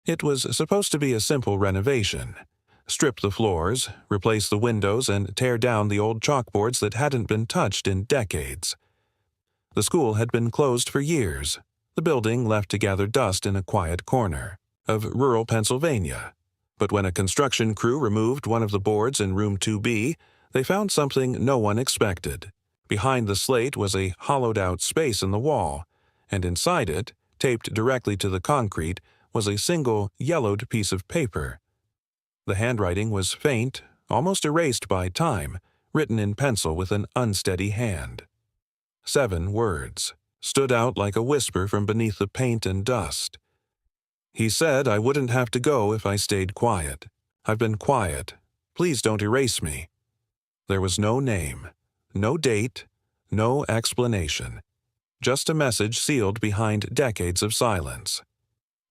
It was supposed to be a simple renovation. Strip the floors, replace the windows, and tear down the old chalkboards that hadn't been touched in decades. The school had been closed for years, the building left to gather dust in a quiet corner of rural Pennsylvania. But when a construction crew removed one of the boards in room 2B, they found something no one expected. Behind the slate was a hollowed-out space in the wall, and inside it, taped directly to the concrete, was a single yellowed piece of paper. The handwriting was faint, almost erased by time, written in pencil with an unsteady hand. 7 words stood out like a whisper from beneath the paint and dust. He said I wouldn't have to go if I stayed quiet. I've been quiet. Please don't erase me. There was no name, no date, no explanation. Just a message sealed behind decades of silence.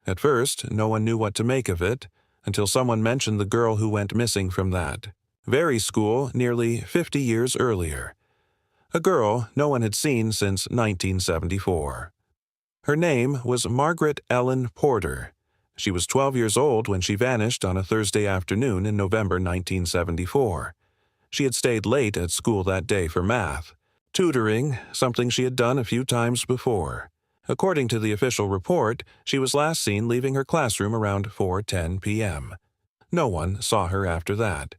At first, no one knew what to make of it, until someone mentioned the girl who went missing from that very school nearly 50 years earlier. A girl no one had seen since 1974. Her name was Margaret Ellen Porter. She was 12 years old when she vanished on a Thursday afternoon in November 1974. She had stayed late at school that day for math, tutoring, something she had done a few times before. According to the official report, she was last seen leaving her classroom around 4:10 p.m. No one saw her after that.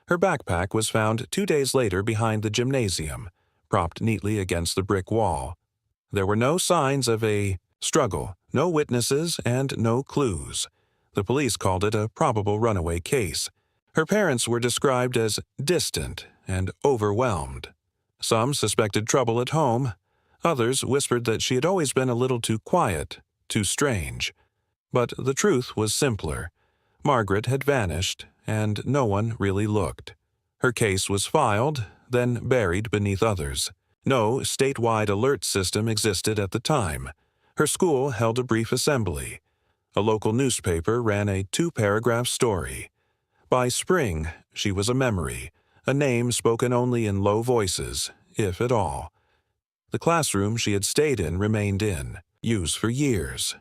Her backpack was found 2 days later behind the gymnasium, propped neatly against the brick wall. There were no signs of a struggle, no witnesses, and no clues. The police called it a probable runaway case. Her parents were described as distant and overwhelmed. Some suspected trouble at home. Others whispered that she had always been a little too quiet, too strange. But the truth was simpler. Margaret had vanished, and no one really looked. Her case was filed, then buried beneath others. No statewide alert system existed at the time. Her school held a brief assembly. A local newspaper ran a 2-paragraph story. By spring, she was a memory, a name spoken only in low voices, if at all. The classroom she had stayed in remained in use for years.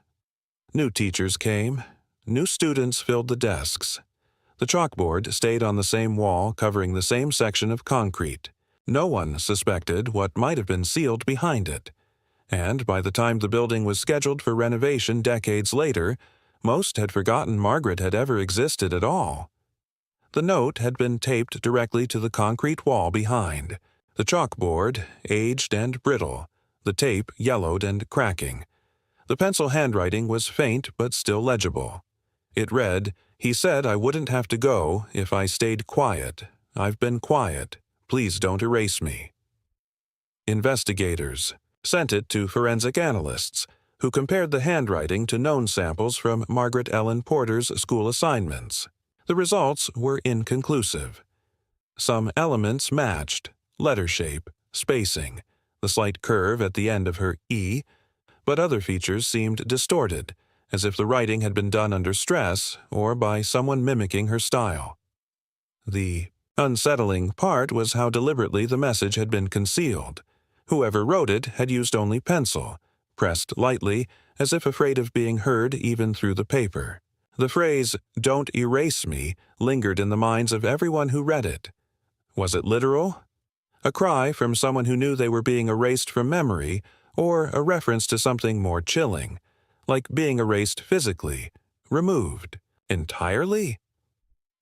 New teachers came. New students filled the desks. The chalkboard stayed on the same wall, covering the same section of concrete. No one suspected what might have been sealed behind it. And by the time the building was scheduled for renovation decades later, most had forgotten Margaret had ever existed at all. The note had been taped directly to the concrete wall behind. The chalkboard, aged and brittle, the tape yellowed and cracking. The pencil handwriting was faint but still legible. It read, "He said I wouldn't have to go if I stayed quiet. I've been quiet. Please don't erase me." Investigators sent it to forensic analysts, who compared the handwriting to known samples from Margaret Ellen Porter's school assignments. The results were inconclusive. Some elements matched: letter shape, spacing, the slight curve at the end of her E, but other features seemed distorted, as if the writing had been done under stress or by someone mimicking her style. The unsettling part was how deliberately the message had been concealed. Whoever wrote it had used only pencil, pressed lightly, as if afraid of being heard even through the paper. The phrase, "Don't erase me," lingered in the minds of everyone who read it. Was it literal? A cry from someone who knew they were being erased from memory, or a reference to something more chilling, like being erased physically, removed, entirely?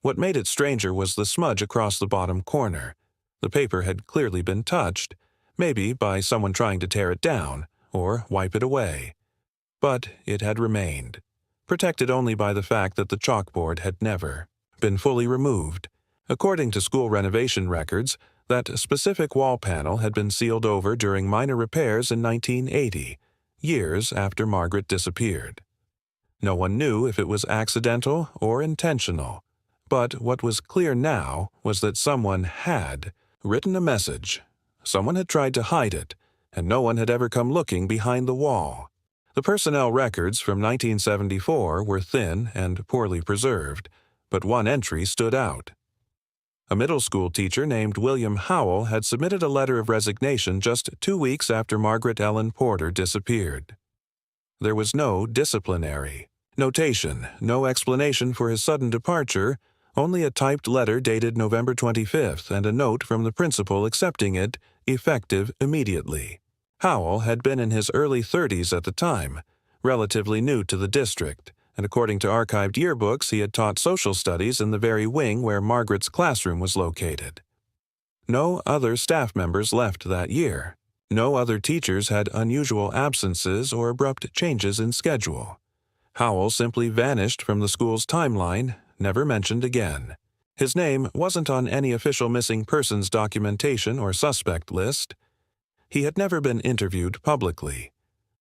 What made it stranger was the smudge across the bottom corner. The paper had clearly been touched, maybe by someone trying to tear it down or wipe it away. But it had remained, protected only by the fact that the chalkboard had never been fully removed. According to school renovation records, that specific wall panel had been sealed over during minor repairs in 1980, years after Margaret disappeared. No one knew if it was accidental or intentional, but what was clear now was that someone had written a message. Someone had tried to hide it, and no one had ever come looking behind the wall. The personnel records from 1974 were thin and poorly preserved, but one entry stood out. A middle school teacher named William Howell had submitted a letter of resignation just 2 weeks after Margaret Ellen Porter disappeared. There was no disciplinary, Notation: no explanation for his sudden departure, only a typed letter dated November 25th and a note from the principal accepting it, effective immediately. Howell had been in his early 30s at the time, relatively new to the district, and according to archived yearbooks he had taught social studies in the very wing where Margaret's classroom was located. No other staff members left that year. No other teachers had unusual absences or abrupt changes in schedule. Howell simply vanished from the school's timeline, never mentioned again. His name wasn't on any official missing persons documentation or suspect list. He had never been interviewed publicly.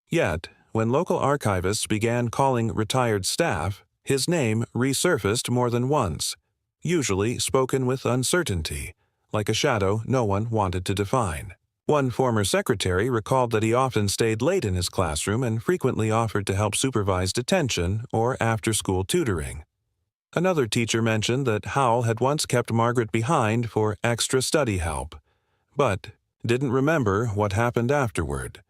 Yet, when local archivists began calling retired staff, his name resurfaced more than once, usually spoken with uncertainty, like a shadow no one wanted to define. One former secretary recalled that he often stayed late in his classroom and frequently offered to help supervise detention or after-school tutoring. Another teacher mentioned that Howell had once kept Margaret behind for extra study help, but didn't remember what happened afterward.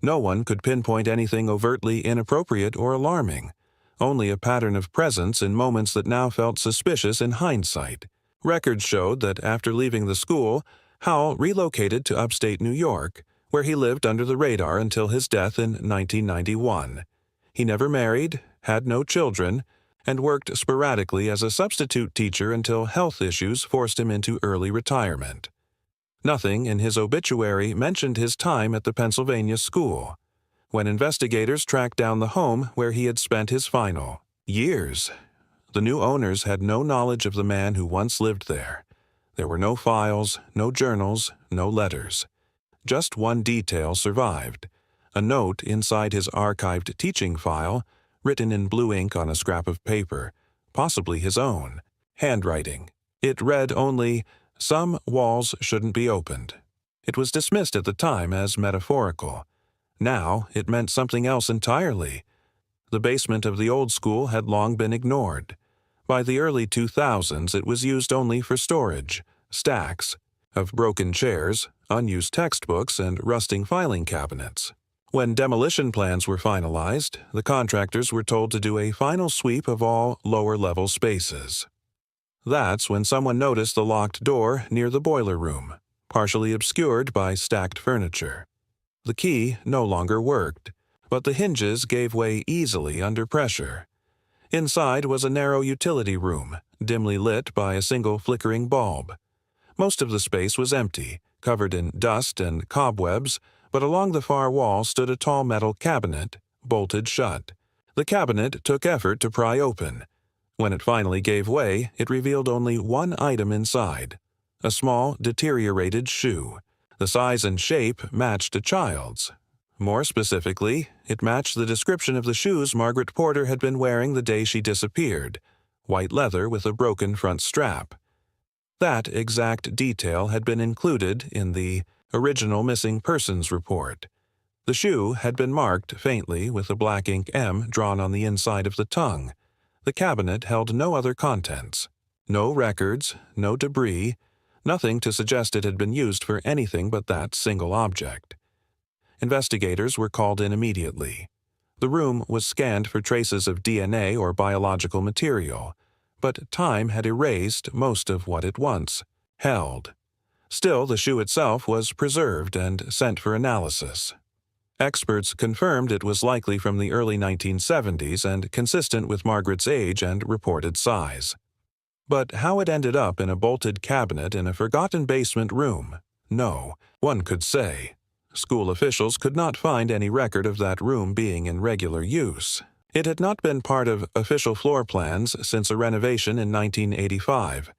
No one could pinpoint anything overtly inappropriate or alarming, only a pattern of presence in moments that now felt suspicious in hindsight. Records showed that after leaving the school, Howell relocated to upstate New York, where he lived under the radar until his death in 1991. He never married, had no children, and worked sporadically as a substitute teacher until health issues forced him into early retirement. Nothing in his obituary mentioned his time at the Pennsylvania school, when investigators tracked down the home where he had spent his final years. The new owners had no knowledge of the man who once lived there. There were no files, no journals, no letters. Just one detail survived: a note inside his archived teaching file, written in blue ink on a scrap of paper, possibly his own, handwriting. It read only, "Some walls shouldn't be opened." It was dismissed at the time as metaphorical. Now it meant something else entirely. The basement of the old school had long been ignored. By the early 2000s, it was used only for storage, stacks of broken chairs, unused textbooks, and rusting filing cabinets. When demolition plans were finalized, the contractors were told to do a final sweep of all lower-level spaces. That's when someone noticed the locked door near the boiler room, partially obscured by stacked furniture. The key no longer worked, but the hinges gave way easily under pressure. Inside was a narrow utility room, dimly lit by a single flickering bulb. Most of the space was empty, covered in dust and cobwebs, but along the far wall stood a tall metal cabinet, bolted shut. The cabinet took effort to pry open. When it finally gave way, it revealed only one item inside: a small, deteriorated shoe. The size and shape matched a child's. More specifically, it matched the description of the shoes Margaret Porter had been wearing the day she disappeared: white leather with a broken front strap. That exact detail had been included in the original missing persons report. The shoe had been marked faintly with a black ink M drawn on the inside of the tongue. The cabinet held no other contents. No records, no debris, nothing to suggest it had been used for anything but that single object. Investigators were called in immediately. The room was scanned for traces of DNA or biological material, but time had erased most of what it once held. Still, the shoe itself was preserved and sent for analysis. Experts confirmed it was likely from the early 1970s and consistent with Margaret's age and reported size. But how it ended up in a bolted cabinet in a forgotten basement room, no one could say. School officials could not find any record of that room being in regular use. It had not been part of official floor plans since a renovation in 1985.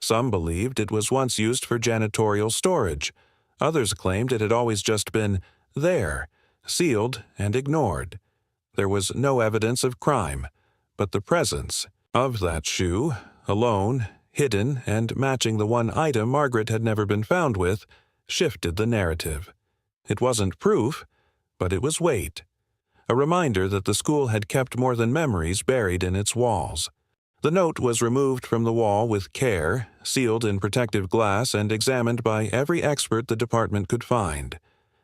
Some believed it was once used for janitorial storage. Others claimed it had always just been there, sealed and ignored. There was no evidence of crime, but the presence of that shoe, alone, hidden, and matching the one item Margaret had never been found with, shifted the narrative. It wasn't proof, but it was weight. A reminder that the school had kept more than memories buried in its walls. The note was removed from the wall with care, sealed in protective glass, and examined by every expert the department could find.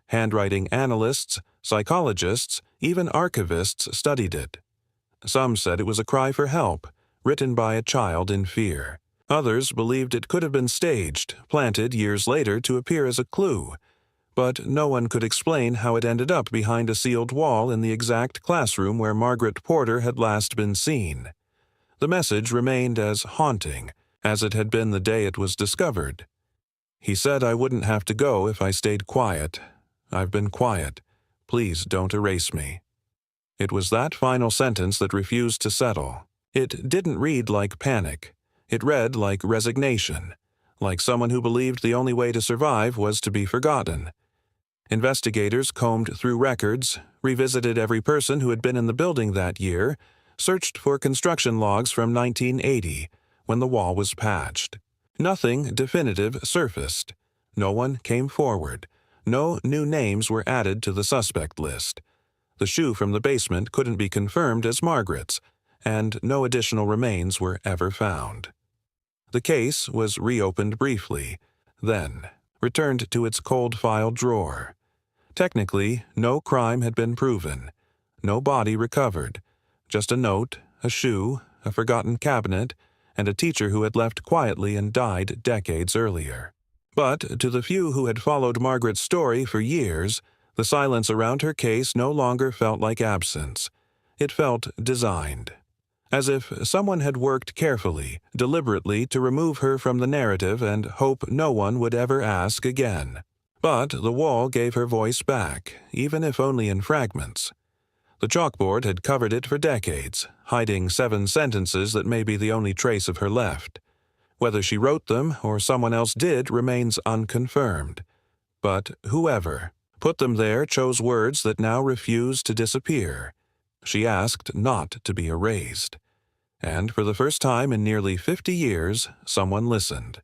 Handwriting analysts, psychologists, even archivists studied it. Some said it was a cry for help, written by a child in fear. Others believed it could have been staged, planted years later to appear as a clue, but no one could explain how it ended up behind a sealed wall in the exact classroom where Margaret Porter had last been seen. The message remained as haunting as it had been the day it was discovered. He said I wouldn't have to go if I stayed quiet. I've been quiet. Please don't erase me. It was that final sentence that refused to settle. It didn't read like panic. It read like resignation, like someone who believed the only way to survive was to be forgotten. Investigators combed through records, revisited every person who had been in the building that year, searched for construction logs from 1980, when the wall was patched. Nothing definitive surfaced. No one came forward. No new names were added to the suspect list. The shoe from the basement couldn't be confirmed as Margaret's, and no additional remains were ever found. The case was reopened briefly, then returned to its cold file drawer. Technically, no crime had been proven, no body recovered, just a note, a shoe, a forgotten cabinet, and a teacher who had left quietly and died decades earlier. But to the few who had followed Margaret's story for years, the silence around her case no longer felt like absence. It felt designed, as if someone had worked carefully, deliberately to remove her from the narrative and hope no one would ever ask again. But the wall gave her voice back, even if only in fragments. The chalkboard had covered it for decades, hiding 7 sentences that may be the only trace of her left. Whether she wrote them or someone else did remains unconfirmed. But whoever put them there chose words that now refuse to disappear. She asked not to be erased. And for the first time in nearly 50 years, someone listened.